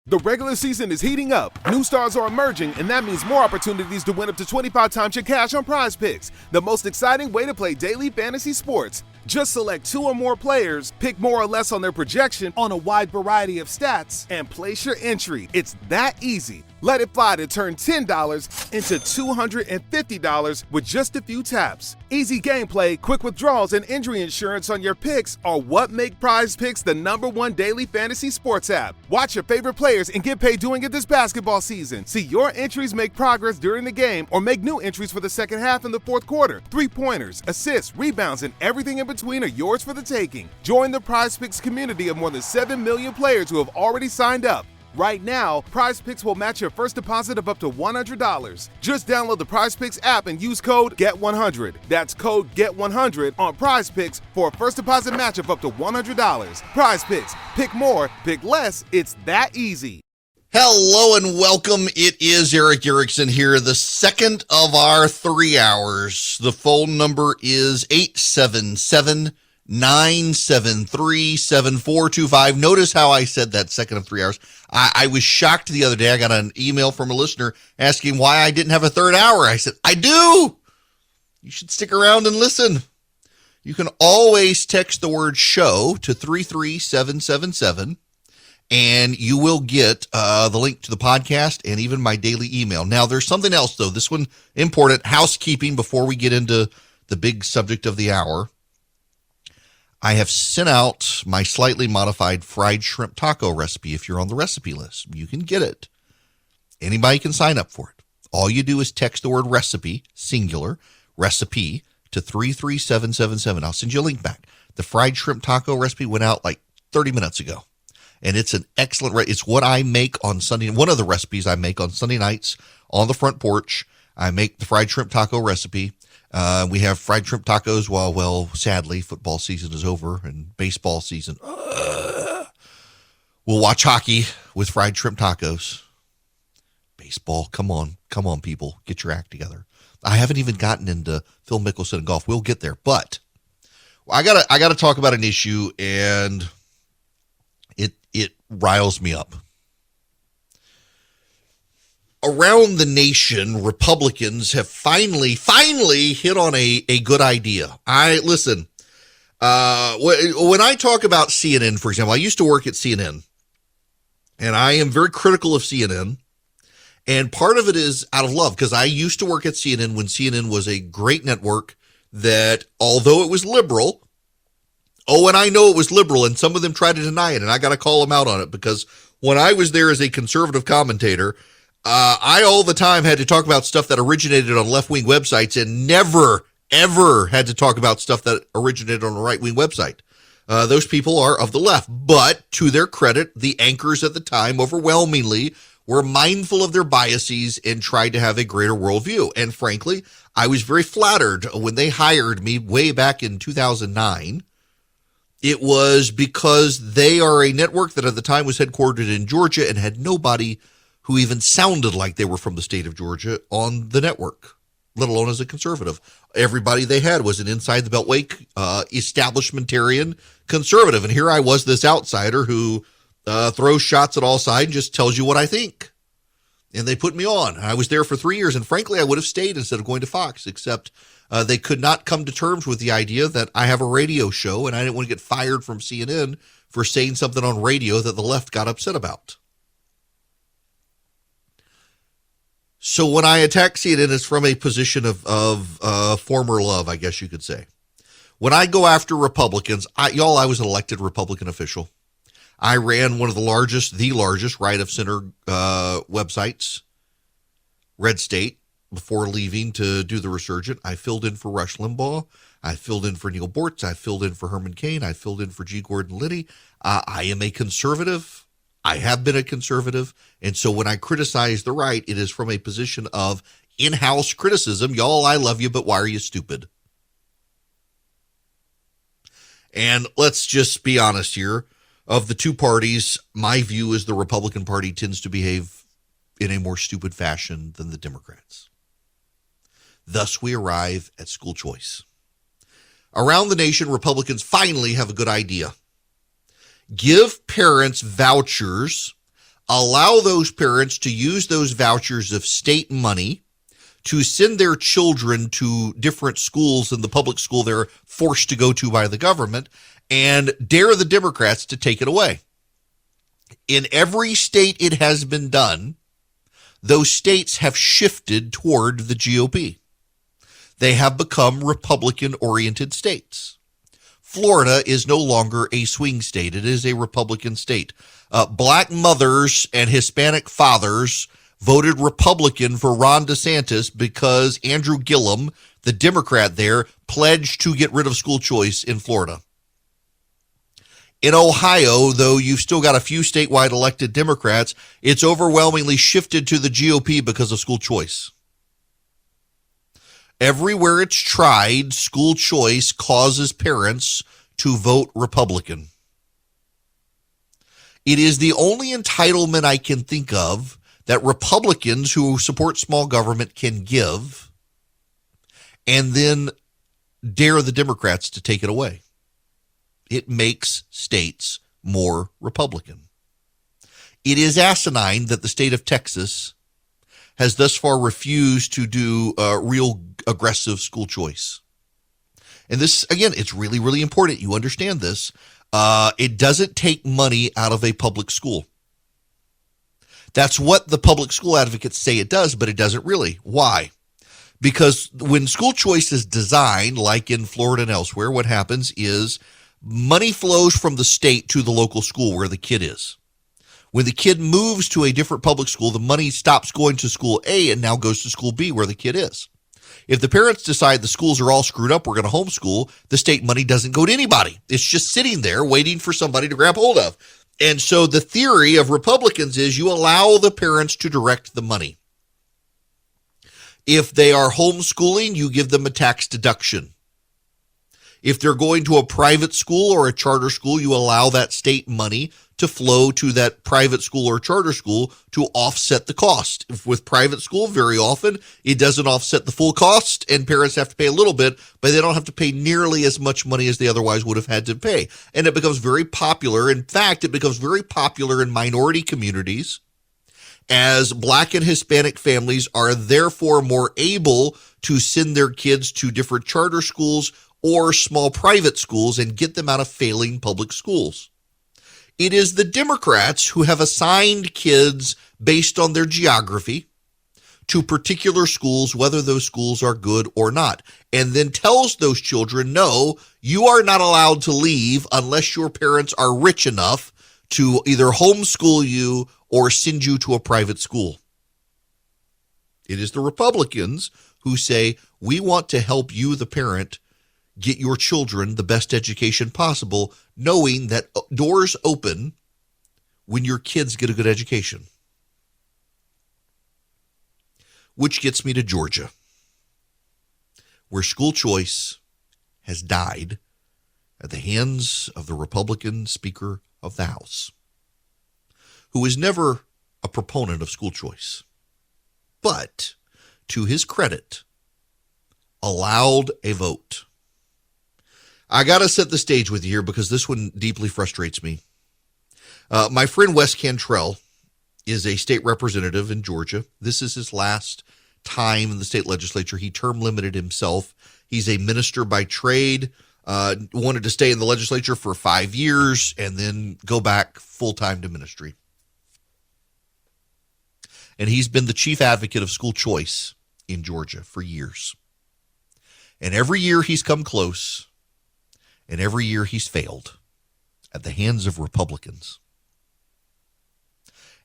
The regular season is heating up, new stars are emerging, and that means more opportunities to win up to 25 times your cash on Prize Picks, the most exciting way to play daily fantasy sports. Just select 2 or more players, pick more or less on their projection on a wide variety of stats, and place your entry. It's that easy. Let it fly to turn $10 into $250 with just a few taps. Easy gameplay, quick withdrawals, and injury insurance on your picks are what make Prize Picks the #1 daily fantasy sports app. Watch your favorite players and get paid doing it this basketball season. See your entries make progress during the game or make new entries for the second half and the fourth quarter. 3-pointers, assists, rebounds, and everything in between are yours for the taking. Join the Prize Picks community of more than 7 million players who have already signed up. Right now, Prize Picks will match your first deposit of up to $100. Just download the Prize Picks app and use code GET100. That's code GET100 on Prize Picks for a first deposit match of up to $100. Prize Picks. Pick more, pick less. It's that easy. Hello and welcome. It is Eric Erickson here, the second of our 3 hours. The phone number is 877-973-7425. Notice how I said that second of 3 hours. I was shocked the other day. I got an email from a listener asking why I didn't have a third hour. I said, I do. You should stick around and listen. You can always text the word show to 33777, and you will get the link to the podcast and even my daily email. Now, there's something else, though. This one, important, housekeeping before we get into the big subject of the hour. I have sent out my slightly modified fried shrimp taco recipe. If you're on the recipe list, you can get it. Anybody can sign up for it. All you do is text the word recipe, singular, recipe, to 33777. I'll send you a link back. The fried shrimp taco recipe went out like 30 minutes ago. And it's an excellent, it's what I make on Sunday. One of the recipes I make on Sunday nights on the front porch. I make the fried shrimp taco recipe. We have fried shrimp tacos while, well, sadly, football season is over and baseball season. We'll watch hockey with fried shrimp tacos. Baseball, come on, people, get your act together. I haven't even gotten into Phil Mickelson and golf. We'll get there, but I gotta talk about an issue, and it riles me up. Around the nation, Republicans have finally hit on a good idea. When I talk about CNN, for example, I used to work at CNN, and I am very critical of CNN. And part of it is out of love, because I used to work at CNN when CNN was a great network that, although it was liberal, and I know it was liberal, and some of them tried to deny it, and I got to call them out on it, because when I was there as a conservative commentator, I all the time had to talk about stuff that originated on left-wing websites and never, ever had to talk about stuff that originated on a right-wing website. Those people are of the left, but to their credit, the anchors at the time overwhelmingly were mindful of their biases and tried to have a greater worldview. And frankly, I was very flattered when they hired me way back in 2009. It was because they are a network that at the time was headquartered in Georgia and had nobody who even sounded like they were from the state of Georgia on the network, let alone as a conservative. Everybody they had was an inside the beltway establishmentarian conservative. And here I was, this outsider who throws shots at all sides and just tells you what I think. And they put me on. I was there for 3 years, and frankly, I would have stayed instead of going to Fox, except they could not come to terms with the idea that I have a radio show, and I didn't want to get fired from CNN for saying something on radio that the left got upset about. So when I attack CNN, it's from a position of former love, I guess you could say. When I go after Republicans, I was an elected Republican official. I ran one of the largest right of center websites, Red State, before leaving to do the Resurgent. I filled in for Rush Limbaugh. I filled in for Neil Bortz. I filled in for Herman Cain. I filled in for G. Gordon Liddy. I am a conservative. I have been a conservative. And so when I criticize the right, it is from a position of in-house criticism. Y'all, I love you, but why are you stupid? And let's just be honest here. Of the two parties, my view is the Republican Party tends to behave in a more stupid fashion than the Democrats. Thus, we arrive at school choice. Around the nation, Republicans finally have a good idea. Give parents vouchers allow those parents to use those vouchers of state money to send their children to different schools than the public school they're forced to go to by the government, and dare the Democrats to take it away. In every state it has been done, those states have shifted toward the GOP. They have become Republican-oriented states. Florida is no longer a swing state. It is a Republican state. Black mothers and Hispanic fathers voted Republican for Ron DeSantis because Andrew Gillum, the Democrat there, pledged to get rid of school choice in Florida. In Ohio, though you've still got a few statewide elected Democrats, it's overwhelmingly shifted to the GOP because of school choice. Everywhere it's tried, school choice causes parents to vote Republican. It is the only entitlement I can think of that Republicans who support small government can give, and then dare the Democrats to take it away. It makes states more Republican. It is asinine that the state of Texas has thus far refused to do real aggressive school choice. And this, again, it's really, really important. You understand this. It doesn't take money out of a public school. That's what the public school advocates say it does, but it doesn't really. Why? Because when school choice is designed, like in Florida and elsewhere, what happens is money flows from the state to the local school where the kid is. When the kid moves to a different public school, the money stops going to school A and now goes to school B where the kid is. If the parents decide the schools are all screwed up, we're going to homeschool, the state money doesn't go to anybody. It's just sitting there waiting for somebody to grab hold of. And so the theory of Republicans is you allow the parents to direct the money. If they are homeschooling, you give them a tax deduction. If they're going to a private school or a charter school, you allow that state money to flow to that private school or charter school to offset the cost. With private school, very often, it doesn't offset the full cost, and parents have to pay a little bit, but they don't have to pay nearly as much money as they otherwise would have had to pay. And it becomes very popular. In fact, it becomes very popular in minority communities, as Black and Hispanic families are therefore more able to send their kids to different charter schools or small private schools and get them out of failing public schools. It is the Democrats who have assigned kids based on their geography to particular schools, whether those schools are good or not, and then tells those children, no, you are not allowed to leave unless your parents are rich enough to either homeschool you or send you to a private school. It is the Republicans who say, we want to help you, the parent, get your children the best education possible, knowing that doors open when your kids get a good education. Which gets me to Georgia, where school choice has died at the hands of the Republican Speaker of the House, who was never a proponent of school choice, but to his credit, allowed a vote. I got to set the stage with you here because this one deeply frustrates me. My friend Wes Cantrell is a state representative in Georgia. This is his last time in the state legislature. He term limited himself. He's a minister by trade, wanted to stay in the legislature for 5 years and then go back full-time to ministry. And he's been the chief advocate of school choice in Georgia for years. And every year he's come close. And every year he's failed at the hands of Republicans.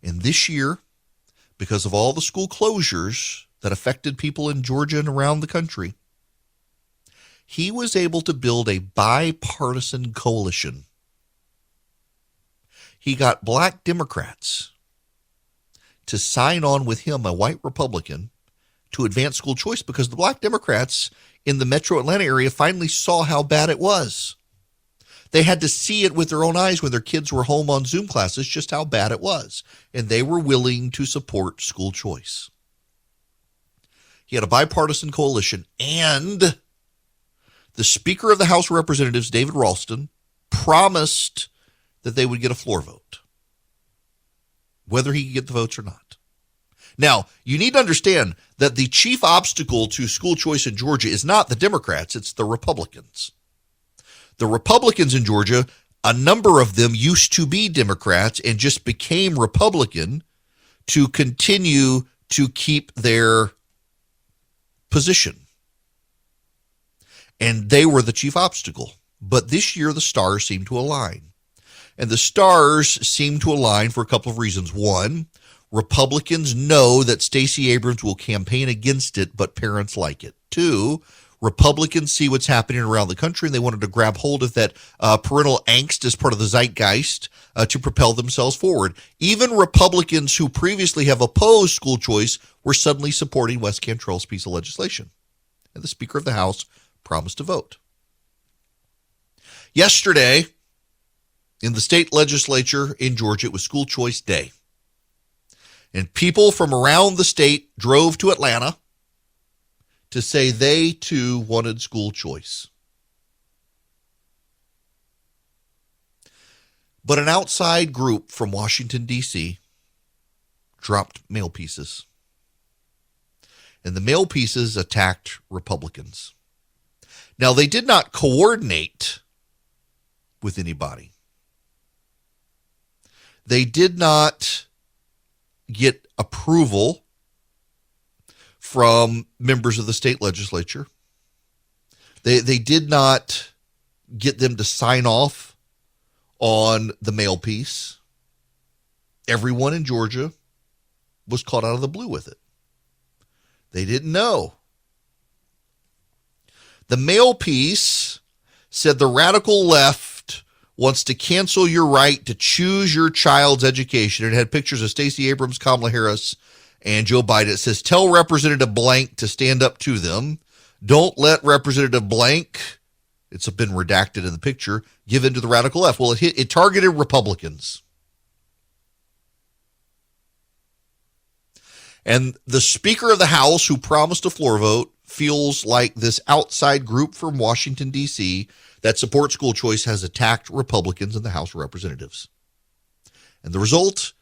And this year, because of all the school closures that affected people in Georgia and around the country, he was able to build a bipartisan coalition. He got Black Democrats to sign on with him, a white Republican, to advance school choice because the Black Democrats in the metro Atlanta area finally saw how bad it was. They had to see it with their own eyes when their kids were home on Zoom classes, just how bad it was. And they were willing to support school choice. He had a bipartisan coalition, and the Speaker of the House of Representatives, David Ralston, promised that they would get a floor vote. whether he can get the votes or not. Now, you need to understand that the chief obstacle to school choice in Georgia is not the Democrats, it's the Republicans. The Republicans in Georgia, a number of them used to be Democrats and just became Republican to continue to keep their position. And they were the chief obstacle. But this year, the stars seem to align. And the stars seem to align for a couple of reasons. One, Republicans know that Stacey Abrams will campaign against it, but parents like it. Two, Republicans see what's happening around the country, and they wanted to grab hold of that parental angst as part of the zeitgeist to propel themselves forward. Even Republicans who previously have opposed school choice were suddenly supporting Wes Cantrell's piece of legislation. And the Speaker of the House promised to vote. Yesterday, in the state legislature in Georgia, it was school choice day. And people from around the state drove to Atlanta to say they too wanted school choice. But an outside group from Washington, D.C. dropped mail pieces. And the mail pieces attacked Republicans. Now, they did not coordinate with anybody. They did not get approval from members of the state legislature. They did not get them to sign off on the mail piece. Everyone in Georgia was caught out of the blue with it. They didn't know. The mail piece said the radical left wants to cancel your right to choose your child's education. It had pictures of Stacey Abrams, Kamala Harris, and Joe Biden. It says, tell Representative Blank to stand up to them. Don't let Representative Blank, it's been redacted in the picture, give in to the radical left. Well, it targeted Republicans. And the Speaker of the House, who promised a floor vote, feels like this outside group from Washington, D.C., that supports school choice has attacked Republicans in the House of Representatives. And the result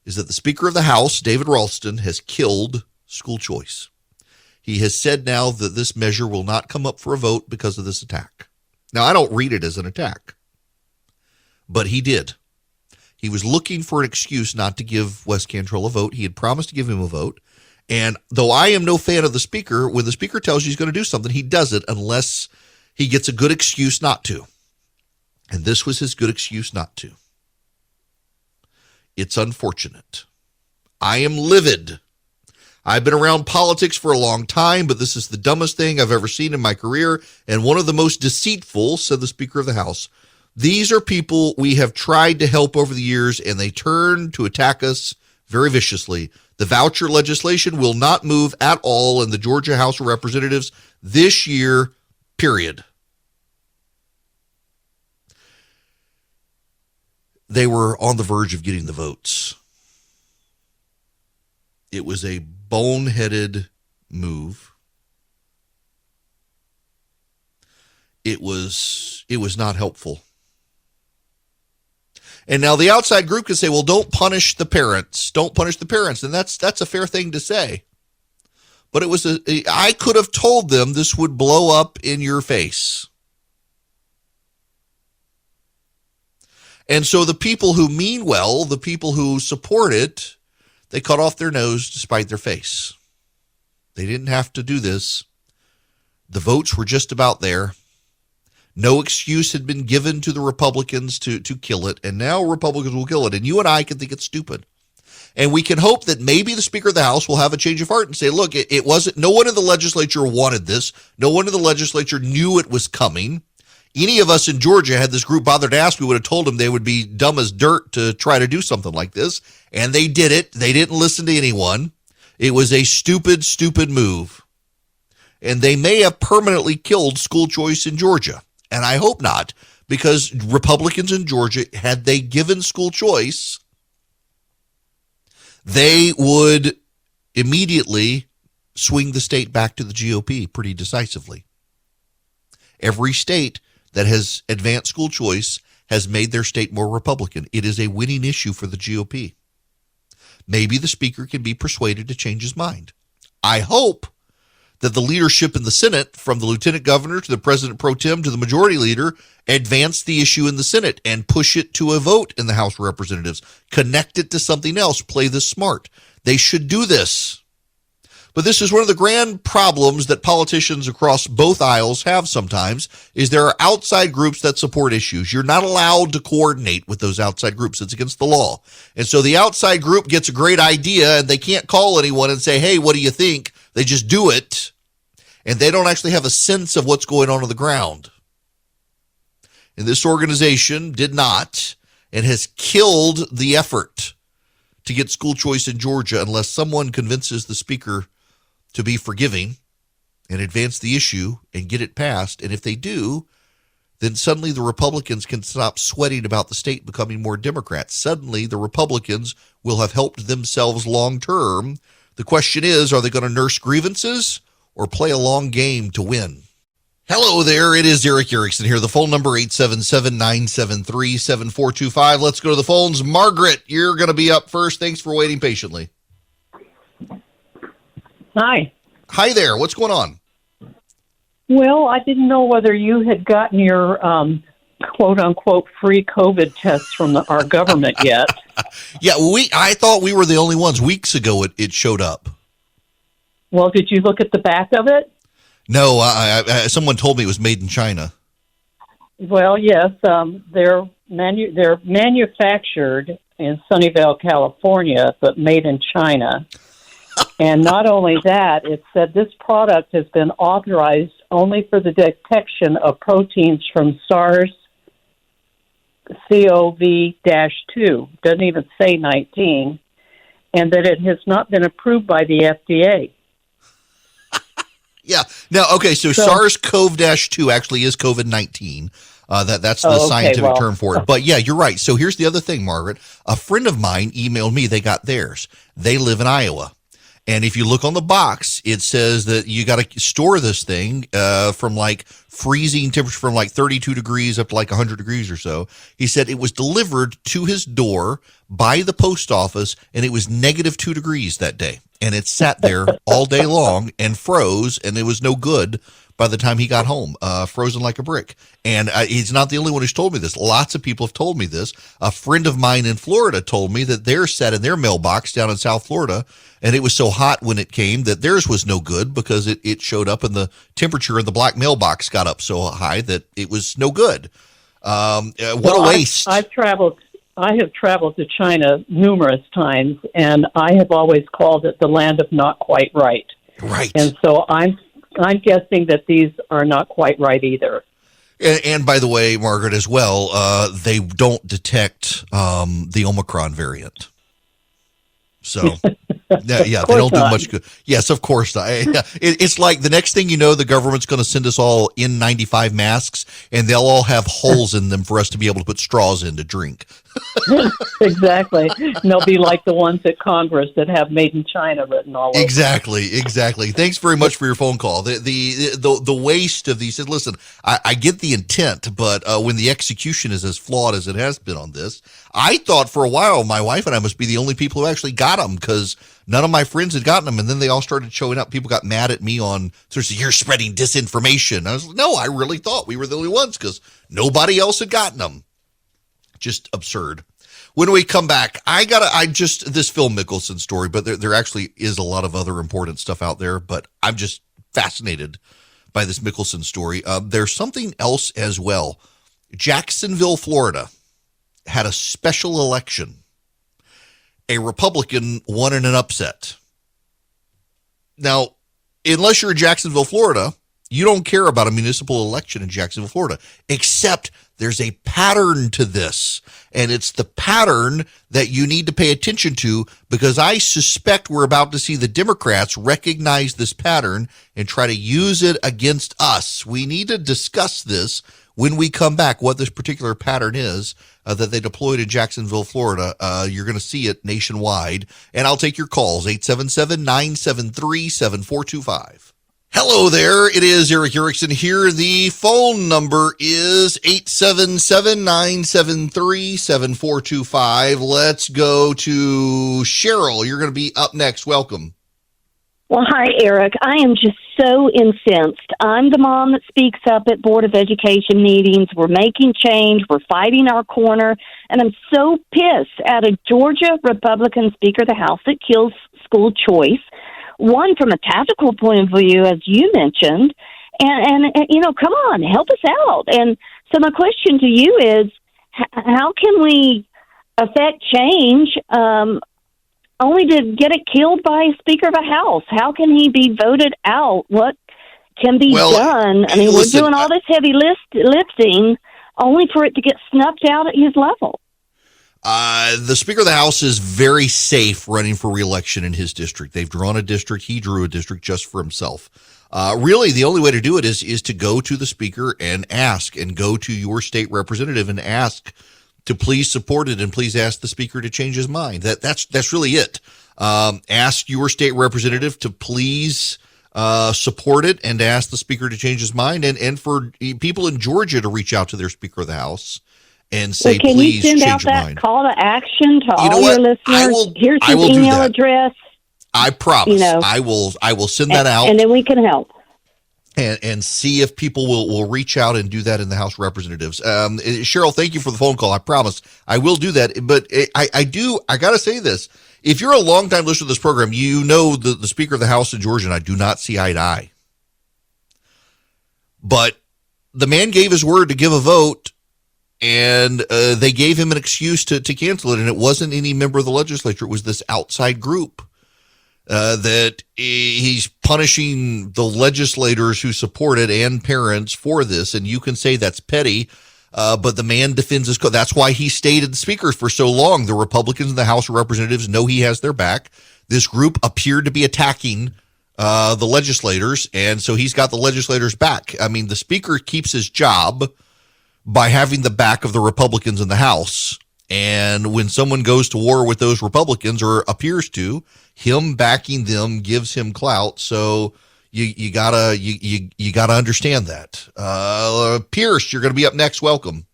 is that the Speaker of the House, David Ralston, has killed school choice. He has said now that this measure will not come up for a vote because of this attack. Now, I don't read it as an attack, but he did. He was looking for an excuse not to give Wes Cantrell a vote. He had promised to give him a vote. And though I am no fan of the Speaker, when the Speaker tells you he's going to do something, he does it unless he gets a good excuse not to. And this was his good excuse not to. It's unfortunate. I am livid. I've been around politics for a long time, but this is the dumbest thing I've ever seen in my career, and one of the most deceitful, said the Speaker of the House. These are people we have tried to help over the years, and they turn to attack us very viciously. The voucher legislation will not move at all in the Georgia House of Representatives this year, period. They were on the verge of getting the votes. It was a boneheaded move. It was not helpful. And now the outside group can say, well, don't punish the parents. Don't punish the parents. And that's a fair thing to say. But I could have told them this would blow up in your face. And so the people who mean well, the people who support it, they cut off their nose to spite their face. They didn't have to do this. The votes were just about there. No excuse had been given to the Republicans to kill it, and now Republicans will kill it. And you and I can think it's stupid. And we can hope that maybe the Speaker of the House will have a change of heart and say, look, it wasn't, no one in the legislature wanted this. No one in the legislature knew it was coming. Any of us in Georgia, had this group bothered to ask, we would have told them they would be dumb as dirt to try to do something like this. And they did it. They didn't listen to anyone. It was a stupid, stupid move. And they may have permanently killed school choice in Georgia. And I hope not, because Republicans in Georgia, had they given school choice, they would immediately swing the state back to the GOP pretty decisively. Every state that has advanced school choice has made their state more Republican. It is a winning issue for the GOP. maybe the speaker can be persuaded to change his mind. I hope that the leadership in the Senate, from the lieutenant governor to the president pro tem to the majority leader, advance the issue in the Senate and push it to a vote in the House of Representatives. Connect it to something else. Play this smart. They should do this. But this is one of the grand problems that politicians across both aisles have sometimes, is there are outside groups that support issues. You're not allowed to coordinate with those outside groups. It's against the law. And so the outside group gets a great idea and they can't call anyone and say, hey, what do you think? They just do it. And they don't actually have a sense of what's going on the ground. And this organization did not, and has killed the effort to get school choice in Georgia unless someone convinces the speaker to be forgiving and advance the issue and get it passed. And if they do, then suddenly the Republicans can stop sweating about the state becoming more Democrat. Suddenly the Republicans will have helped themselves long term. The question is, are they going to nurse grievances or play a long game to win? Hello there, it is Eric Erickson here. The phone number 877-973-7425. Let's go to the phones. Margaret, you're going to be up first. Thanks for waiting patiently. Hi. Hi there. What's going on? Well, I didn't know whether you had gotten your quote-unquote free COVID tests from our government yet. Yeah, I thought we were the only ones. Weeks ago it showed up. Well, did you look at the back of it? No, someone told me it was made in China. Well, yes. They're manufactured in Sunnyvale, California, but made in China. And not only that, it said this product has been authorized only for the detection of proteins from SARS-CoV-2. Doesn't even say 19. And that it has not been approved by the FDA. Yeah. Now, okay, so SARS-CoV-2 actually is COVID-19. That's the scientific term for it. But yeah, you're right. So here's the other thing, Margaret. A friend of mine emailed me. They got theirs. They live in Iowa. And if you look on the box, it says that you got to store this thing from like freezing temperature from like 32 degrees up to like 100 degrees or so. He said it was delivered to his door by the post office, and it was -2 degrees that day. And it sat there all day long and froze, and it was no good by the time he got home, frozen like a brick. And he's not the only one who's told me this. Lots of people have told me this. A friend of mine in Florida told me that theirs sat in their mailbox down in South Florida, and it was so hot when it came that theirs was no good because it showed up and the temperature in the black mailbox got up so high that it was no good. What a waste. I have traveled to China numerous times, and I have always called it the land of not quite right. Right. And so I'm guessing that these are not quite right either. And by the way, Margaret, as well, they don't detect the Omicron variant. So, yeah, they don't do much good. Yes, of course not. It's like the next thing you know, the government's going to send us all N95 masks, and they'll all have holes in them for us to be able to put straws in to drink. Exactly. And they'll be like the ones at Congress that have "Made in China" written all over. Exactly. Thanks very much for your phone call. The waste of these. Listen, I get the intent, but when the execution is as flawed as it has been on this, I thought for a while my wife and I must be the only people who actually got them because none of my friends had gotten them, and then they all started showing up. People got mad at me on, you're spreading disinformation. I was like, no, I really thought we were the only ones because nobody else had gotten them. Just absurd. When we come back, this Phil Mickelson story, but there actually is a lot of other important stuff out there, but I'm just fascinated by this Mickelson story. There's something else as well. Jacksonville, Florida had a special election. A Republican won in an upset. Now, unless you're in Jacksonville, Florida, you don't care about a municipal election in Jacksonville, Florida, except there's a pattern to this, and it's the pattern that you need to pay attention to because I suspect we're about to see the Democrats recognize this pattern and try to use it against us. We need to discuss this when we come back, what this particular pattern is that they deployed in Jacksonville, Florida. You're going to see it nationwide, and I'll take your calls, 877-973-7425. Hello there. It is Eric Erickson here. The phone number is 877-973-7425. Let's go to Cheryl. You're going to be up next. Welcome. Well, hi, Eric. I am just so incensed. I'm the mom that speaks up at Board of Education meetings. We're making change. We're fighting our corner. And I'm so pissed at a Georgia Republican Speaker of the House that kills school choice. One, from a tactical point of view, as you mentioned, and you know, come on, help us out. And so my question to you is, how can we affect change only to get it killed by a Speaker of a House? How can he be voted out? What can be done? I mean, listen, we're doing all this heavy lifting only for it to get snuffed out at his level. The Speaker of the House is very safe running for re-election in his district. They've drawn a district. He drew a district just for himself. Really, the only way to do it is to go to the Speaker and ask, and go to your state representative and ask to please support it, and please ask the Speaker to change his mind. That's really it. Ask your state representative to please support it, and ask the Speaker to change his mind, and for people in Georgia to reach out to their Speaker of the House and say, can please you send change out your that mind. Call to action to all what? your listeners? Here's his email address. I promise. You know, I will send that out, and then we can help. And see if people will reach out and do that in the House of Representatives. Cheryl, thank you for the phone call. I promise I will do that. But I got to say this. If you're a longtime listener to this program, you know the Speaker of the House in Georgia and I do not see eye to eye. But the man gave his word to give a vote, and they gave him an excuse to cancel it, and it wasn't any member of the legislature. It was this outside group that he's punishing the legislators who support it and parents for this, and you can say that's petty, but the man defends his code. That's why he stayed at the Speaker for so long. The Republicans in the House of Representatives know he has their back. This group appeared to be attacking the legislators, and so he's got the legislators' back. I mean, the Speaker keeps his job by having the back of the Republicans in the House. And when someone goes to war with those Republicans, or appears to, him backing them gives him clout. So you gotta understand that. Pierce, you're going to be up next. Welcome.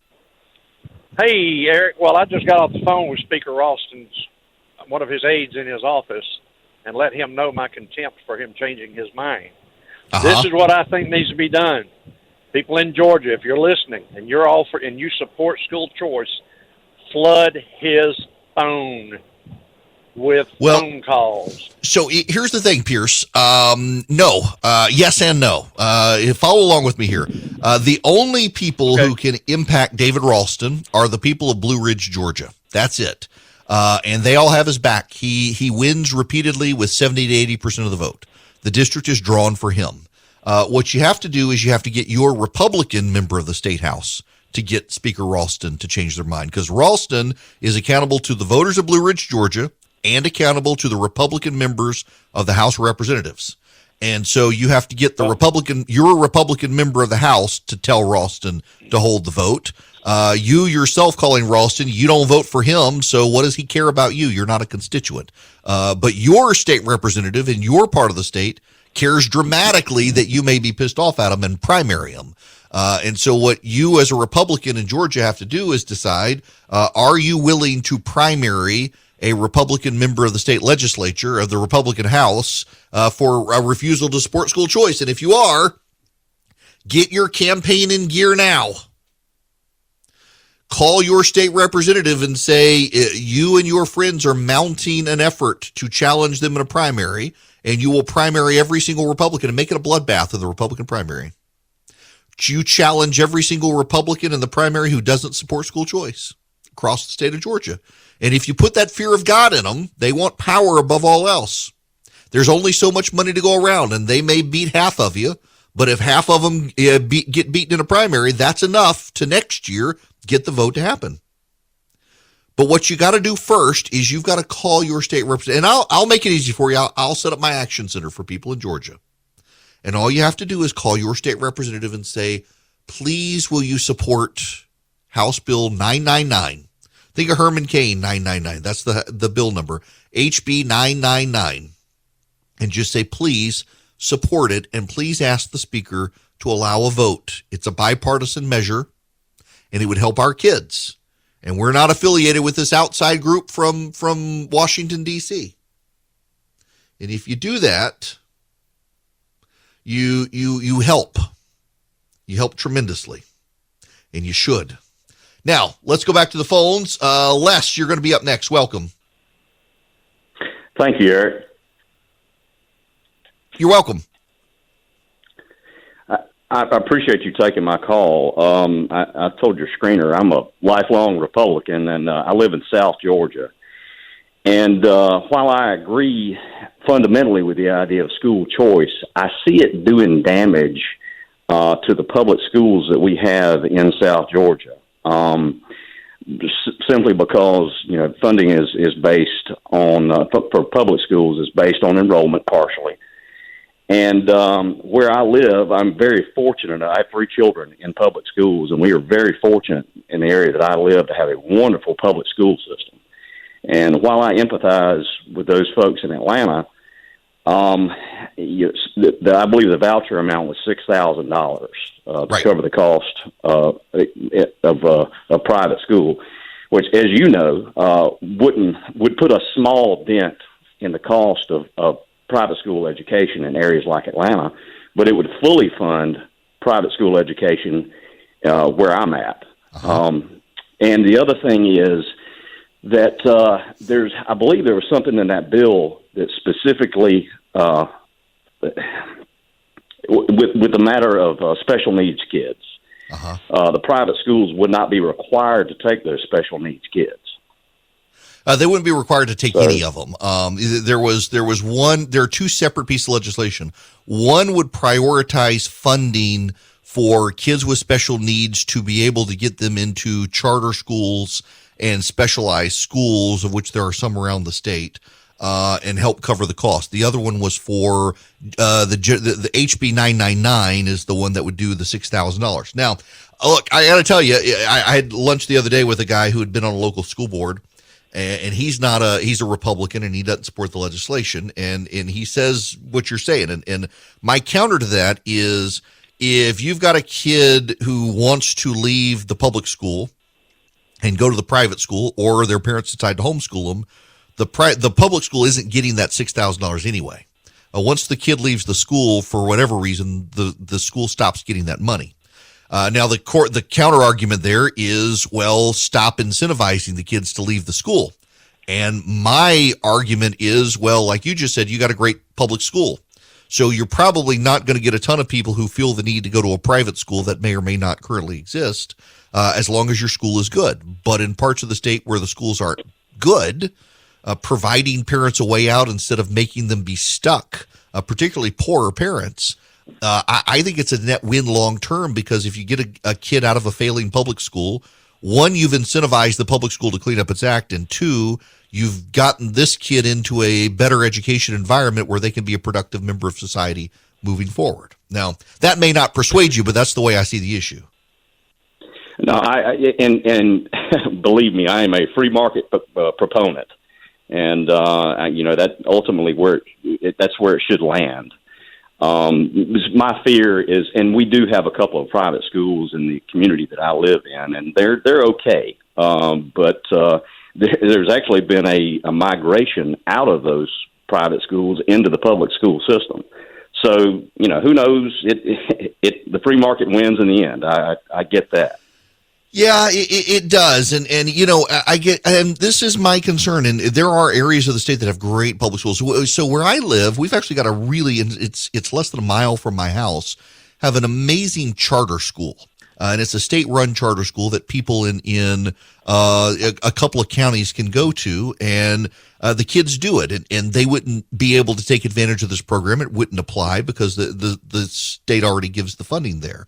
Hey, Eric. Well, I just got off the phone with Speaker Ralston's, one of his aides in his office, and let him know my contempt for him changing his mind. This is what I think needs to be done. People in Georgia, if you're listening and you're all for, and you support school choice, flood his phone with phone calls. So here's the thing, Pierce. No. Yes and no. Follow along with me here. The only people who can impact David Ralston are the people of Blue Ridge, Georgia. That's it. And they all have his back. He wins repeatedly with 70 to 80% of the vote. The district is drawn for him. What you have to do is you have to get your Republican member of the state house to get Speaker Ralston to change their mind, because Ralston is accountable to the voters of Blue Ridge, Georgia, and accountable to the Republican members of the House of Representatives. And so you have to get your Republican member of the House to tell Ralston to hold the vote. You yourself calling Ralston, you don't vote for him, so what does he care about you? You're not a constituent. But your state representative in your part of the state cares dramatically that you may be pissed off at him and primary him. And so what you as a Republican in Georgia have to do is decide, are you willing to primary a Republican member of the state legislature, of the Republican House, for a refusal to support school choice? And if you are, get your campaign in gear now. Call your state representative and say you and your friends are mounting an effort to challenge them in a primary, and you will primary every single Republican and make it a bloodbath in the Republican primary. You challenge every single Republican in the primary who doesn't support school choice across the state of Georgia. And if you put that fear of God in them, they want power above all else. There's only so much money to go around, and they may beat half of you, but if half of them get beaten in a primary, that's enough to next year get the vote to happen. But what you got to do first is you've got to call your state representative. And I'll make it easy for you. I'll set up my action center for people in Georgia. And all you have to do is call your state representative and say, please, will you support House Bill 999? Think of Herman Cain 999. That's the bill number, HB 999. And just say, please support it, and please ask the speaker to allow a vote. It's a bipartisan measure, and it would help our kids. And we're not affiliated with this outside group from Washington, D.C. And if you do that, you help. You help tremendously, and you should. Now, let's go back to the phones. Les, you're going to be up next. Welcome. Thank you, Eric. You're welcome. I appreciate you taking my call. I told your screener I'm a lifelong Republican, and I live in South Georgia. And while I agree fundamentally with the idea of school choice, I see it doing damage to the public schools that we have in South Georgia. Simply because funding is based on for public schools is based on enrollment partially. And where I live, I'm very fortunate. I have 3 children in public schools, and we are very fortunate in the area that I live to have a wonderful public school system. And while I empathize with those folks in Atlanta, I believe the voucher amount was $6,000 to cover the cost of a private school, which, as you know, would put a small dent in the cost of private school education in areas like Atlanta, but it would fully fund private school education where I'm at. And the other thing is that I believe there was something in that bill that specifically with the matter of special needs kids. The private schools would not be required to take those special needs kids. They wouldn't be required to take any of them. There are 2 separate pieces of legislation. One would prioritize funding for kids with special needs to be able to get them into charter schools and specialized schools, of which there are some around the state, and help cover the cost. The other one was for the HB 999 is the one that would do the $6,000. Now, look, I got to tell you, I had lunch the other day with a guy who had been on a local school board. And he's a Republican, and he doesn't support the legislation. And he says what you're saying. And my counter to that is, if you've got a kid who wants to leave the public school and go to the private school, or their parents decide to homeschool them, the public school isn't getting that $6,000 anyway. Once the kid leaves the school for whatever reason, the school stops getting that money. Now, the counter argument there is, well, stop incentivizing the kids to leave the school. And my argument is, well, like you just said, you got a great public school. So you're probably not going to get a ton of people who feel the need to go to a private school that may or may not currently exist, as long as your school is good. But in parts of the state where the schools aren't good, providing parents a way out instead of making them be stuck, particularly poorer parents, I think it's a net win long term, because if you get a kid out of a failing public school, 1, you've incentivized the public school to clean up its act, and 2, you've gotten this kid into a better education environment where they can be a productive member of society moving forward. Now, that may not persuade you, but that's the way I see the issue. No, and believe me, I am a free market proponent, and that ultimately that's where it should land. My fear is, and we do have a couple of private schools in the community that I live in, and they're okay. But there's actually been a migration out of those private schools into the public school system. So, who knows? The free market wins in the end. I get that. Yeah, it does. And I get, and this is my concern. And there are areas of the state that have great public schools. So where I live, we've actually got it's less than a mile from my house, have an amazing charter school. And it's a state-run charter school that people in a couple of counties can go to, and the kids do it. And they wouldn't be able to take advantage of this program. It wouldn't apply because the state already gives the funding there.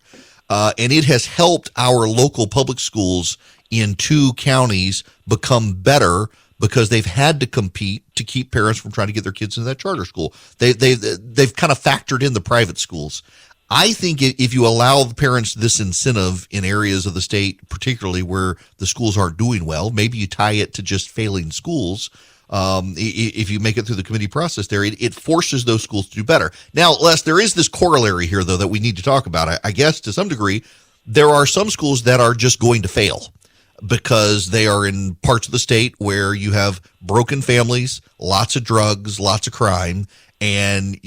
And it has helped our local public schools in 2 counties become better because they've had to compete to keep parents from trying to get their kids into that charter school. They've kind of factored in the private schools. I think if you allow the parents this incentive in areas of the state, particularly where the schools aren't doing well, maybe you tie it to just failing schools. If you make it through the committee process there, it forces those schools to do better. Now, Les, there is this corollary here, though, that we need to talk about. I guess to some degree, there are some schools that are just going to fail because they are in parts of the state where you have broken families, lots of drugs, lots of crime, and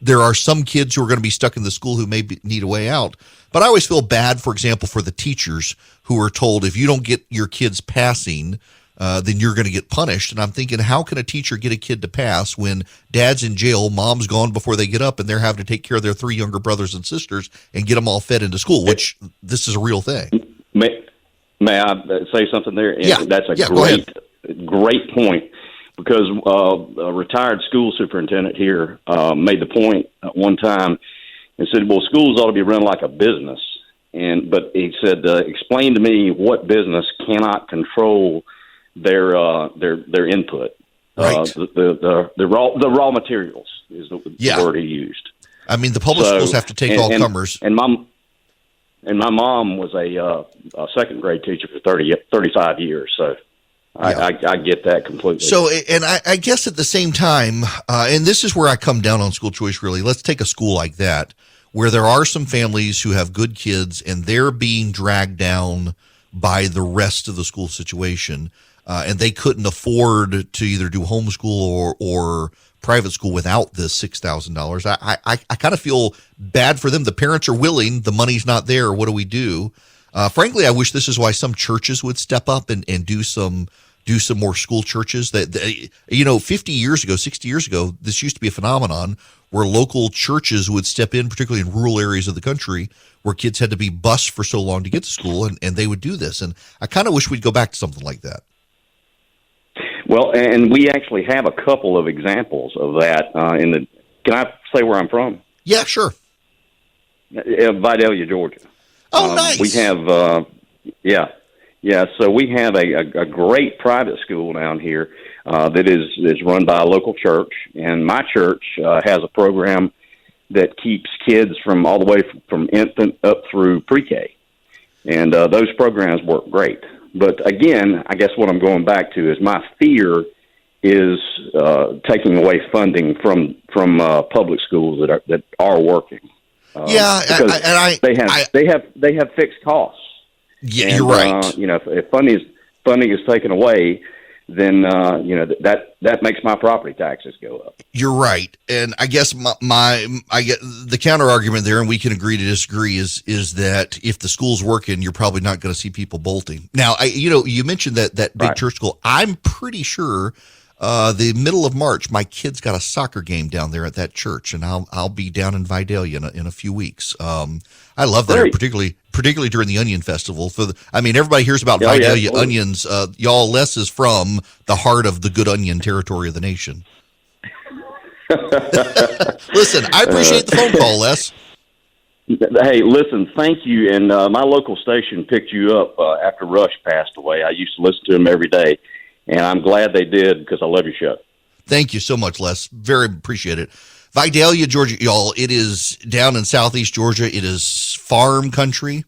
there are some kids who are going to be stuck in the school who may need a way out. But I always feel bad, for example, for the teachers who are told if you don't get your kids passing, then you're going to get punished. And I'm thinking, how can a teacher get a kid to pass when dad's in jail, mom's gone before they get up, and they're having to take care of their 3 younger brothers and sisters and get them all fed into school, which this is a real thing. May I say something there? Yeah. That's a great point, because a retired school superintendent here made the point at one time and said, well, schools ought to be run like a business. But he said, explain to me what business cannot control their input. Right. The raw materials is the word he used. I mean, the public schools have to take all comers. And my mom was a second grade teacher for 35 years, so I get that completely. So, and I guess at the same time, and this is where I come down on school choice, really. Let's take a school like that, where there are some families who have good kids, and they're being dragged down by the rest of the school situation, and they couldn't afford to either do homeschool or private school without this $6,000. I kind of feel bad for them. The parents are willing, the money's not there. What do we do? Frankly, I wish this is why some churches would step up and do some more school churches. That 50 years ago, 60 years ago, this used to be a phenomenon where local churches would step in, particularly in rural areas of the country where kids had to be bused for so long to get to school, and they would do this. And I kind of wish we'd go back to something like that. Well, and we actually have a couple of examples of that can I say where I'm from? Yeah, sure. Vidalia, Georgia. Oh, nice. We have, so we have a great private school down here that is run by a local church, and my church has a program that keeps kids from all the way from infant up through pre-K, and those programs work great. But again, I guess what I'm going back to is my fear is taking away funding from public schools that are working. They have fixed costs. Yeah, and, you're right. If funding is taken away, then that makes my property taxes go up. You're right, and I guess I get the counter argument there, and we can agree to disagree. Is that if the school's working, you're probably not going to see people bolting. Now, you mentioned that big church school. I'm pretty sure the middle of March, my kid's got a soccer game down there at that church, and I'll be down in Vidalia in a few weeks. I love that, particularly during the Onion Festival. Everybody hears about Vidalia onions. Y'all, Les is from the heart of the good onion territory of the nation. Listen, I appreciate the phone call, Les. Hey, listen, thank you. And my local station picked you up after Rush passed away. I used to listen to him every day, and I'm glad they did because I love your show. Thank you so much, Les. Very appreciate it. Vidalia, Georgia, y'all, it is down in southeast Georgia. It is farm country,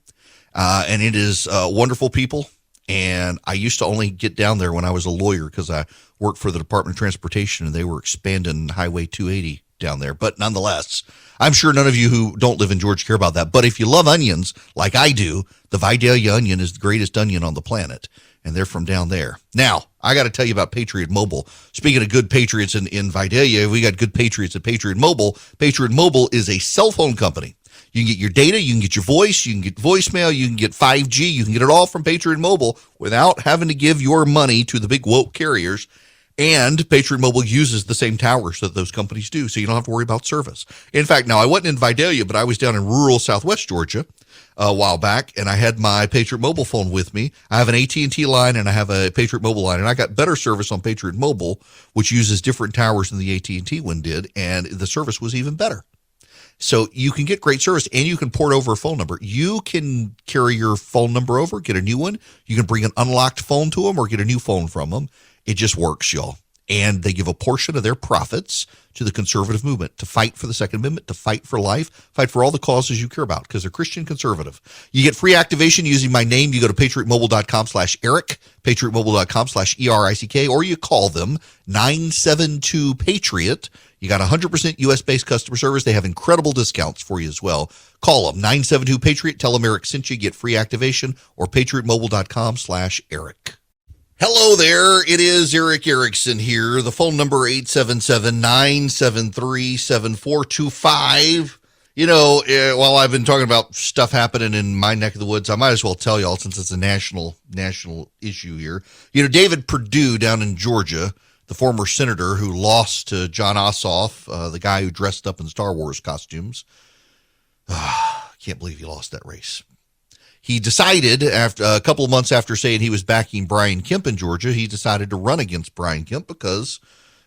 and it is wonderful people. And I used to only get down there when I was a lawyer because I worked for the Department of Transportation, and they were expanding Highway 280 down there. But nonetheless, I'm sure none of you who don't live in Georgia care about that. But if you love onions like I do, the Vidalia onion is the greatest onion on the planet, and they're from down there. Now, I got to tell you about Patriot Mobile. Speaking of good patriots in Vidalia, we got good patriots at Patriot Mobile. Patriot Mobile is a cell phone company. You can get your data, you can get your voice, you can get voicemail, you can get 5G, you can get it all from Patriot Mobile without having to give your money to the big woke carriers. And Patriot Mobile uses the same towers that those companies do, so you don't have to worry about service. In fact, now I wasn't in Vidalia, but I was down in rural southwest Georgia a while back, and I had my Patriot Mobile phone with me. I have an AT&T line, and I have a Patriot Mobile line, and I got better service on Patriot Mobile, which uses different towers than the AT&T one did, and the service was even better. So you can get great service, and you can port over a phone number. You can carry your phone number over, get a new one. You can bring an unlocked phone to them or get a new phone from them. It just works, y'all. And they give a portion of their profits to the conservative movement to fight for the Second Amendment, to fight for life, fight for all the causes you care about, because they're Christian conservative. You get free activation using my name. You go to patriotmobile.com/Eric, patriotmobile.com/ERICK, or you call them 972-PATRIOT. You got 100% U.S.-based customer service. They have incredible discounts for you as well. Call them, 972-PATRIOT. Tell them Eric sent you. Get free activation, or patriotmobile.com/Eric. Hello there. It is Eric Erickson here. The phone number 877-973-7425. You know, while I've been talking about stuff happening in my neck of the woods, I might as well tell y'all, since it's a national issue here. You know, David Perdue down in Georgia, the former senator who lost to John Ossoff, the guy who dressed up in Star Wars costumes. Can't believe he lost that race. He decided, after a couple of months after saying he was backing Brian Kemp in Georgia, he decided to run against Brian Kemp because,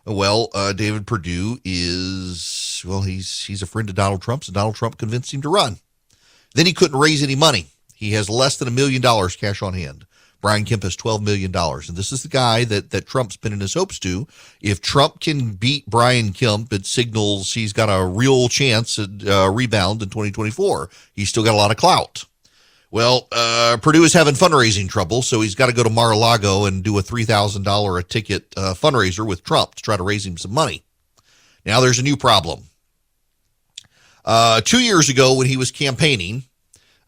David Perdue is, he's a friend of Donald Trump's, and Donald Trump convinced him to run. Then he couldn't raise any money. He has less than $1 million cash on hand. Brian Kemp has $12 million. And this is the guy that Trump's pinning his hopes to. If Trump can beat Brian Kemp, it signals he's got a real chance at rebound in 2024. He's still got a lot of clout. Well, Perdue is having fundraising trouble, so he's got to go to Mar-a-Lago and do a $3,000 a ticket fundraiser with Trump to try to raise him some money. Now there's a new problem. 2 years ago when he was campaigning,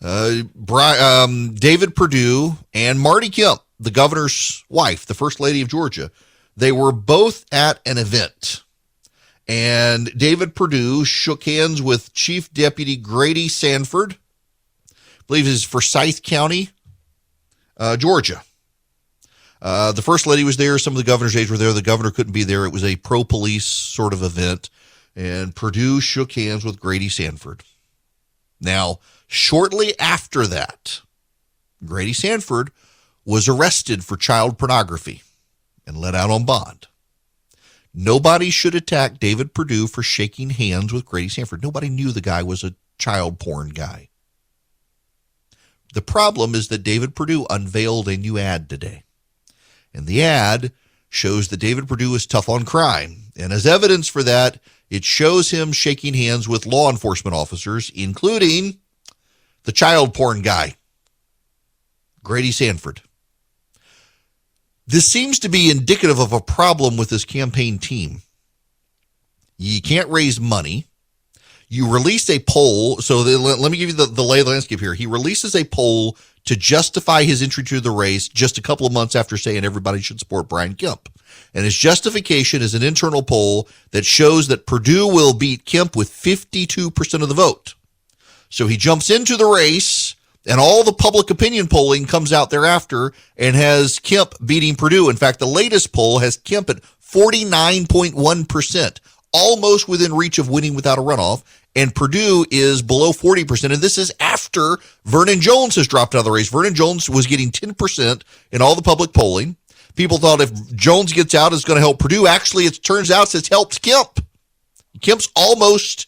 David Perdue and Marty Kemp, the governor's wife, the first lady of Georgia, they were both at an event. And David Perdue shook hands with Chief Deputy Grady Sanford, I believe it is Forsyth County, Georgia. The first lady was there. Some of the governor's aides were there. The governor couldn't be there. It was a pro-police sort of event. And Perdue shook hands with Grady Sanford. Now, shortly after that, Grady Sanford was arrested for child pornography and let out on bond. Nobody should attack David Perdue for shaking hands with Grady Sanford. Nobody knew the guy was a child porn guy. The problem is that David Perdue unveiled a new ad today. And the ad shows that David Perdue is tough on crime. And as evidence for that, it shows him shaking hands with law enforcement officers, including the child porn guy, Grady Sanford. This seems to be indicative of a problem with this campaign team. You can't raise money. You released a poll. So let me give you the lay of the landscape here. He releases a poll to justify his entry to the race just a couple of months after saying everybody should support Brian Kemp. And his justification is an internal poll that shows that Perdue will beat Kemp with 52% of the vote. So he jumps into the race, and all the public opinion polling comes out thereafter and has Kemp beating Perdue. In fact, the latest poll has Kemp at 49.1%, almost within reach of winning without a runoff. And Perdue is below 40%. And this is after Vernon Jones has dropped out of the race. Vernon Jones was getting 10% in all the public polling. People thought if Jones gets out, it's going to help Perdue. Actually, it turns out it's helped Kemp. Kemp's almost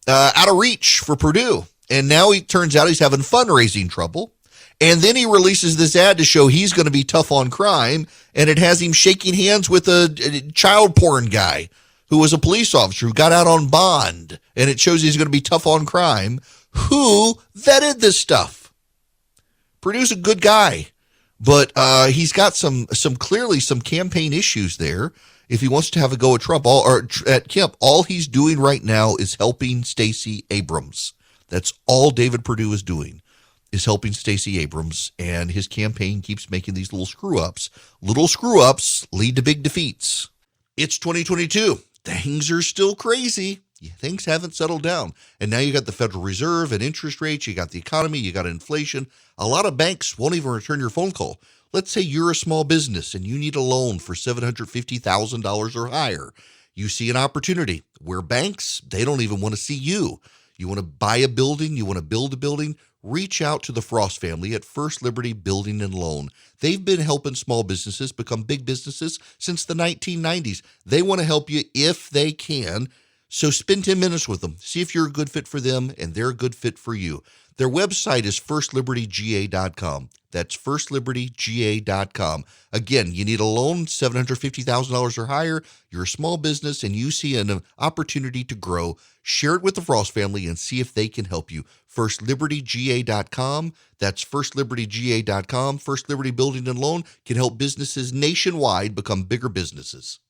out of reach for Perdue. And now it turns out he's having fundraising trouble. And then he releases this ad to show he's going to be tough on crime. And it has him shaking hands with a child porn guy who was a police officer who got out on bond. And it shows he's going to be tough on crime. Who vetted this stuff? Perdue's a good guy, but he's got some clearly some campaign issues there. If he wants to have a go at Trump or at Kemp, all he's doing right now is helping Stacey Abrams. That's all David Perdue is doing, is helping Stacey Abrams, and his campaign keeps making these little screw-ups. Little screw-ups lead to big defeats. It's 2022. Things are still crazy. Things haven't settled down. And now you got the Federal Reserve and interest rates. You got the economy. You got inflation. A lot of banks won't even return your phone call. Let's say you're a small business and you need a loan for $750,000 or higher. You see an opportunity where banks, they don't even want to see you. You want to buy a building, you want to build a building, reach out to the Frost family at First Liberty Building and Loan. They've been helping small businesses become big businesses since the 1990s. They want to help you if they can. So spend 10 minutes with them. See if you're a good fit for them and they're a good fit for you. Their website is firstlibertyga.com. That's firstlibertyga.com. Again, you need a loan, $750,000 or higher. You're a small business and you see an opportunity to grow. Share it with the Frost family and see if they can help you. Firstlibertyga.com. That's firstlibertyga.com. First Liberty Building and Loan can help businesses nationwide become bigger businesses.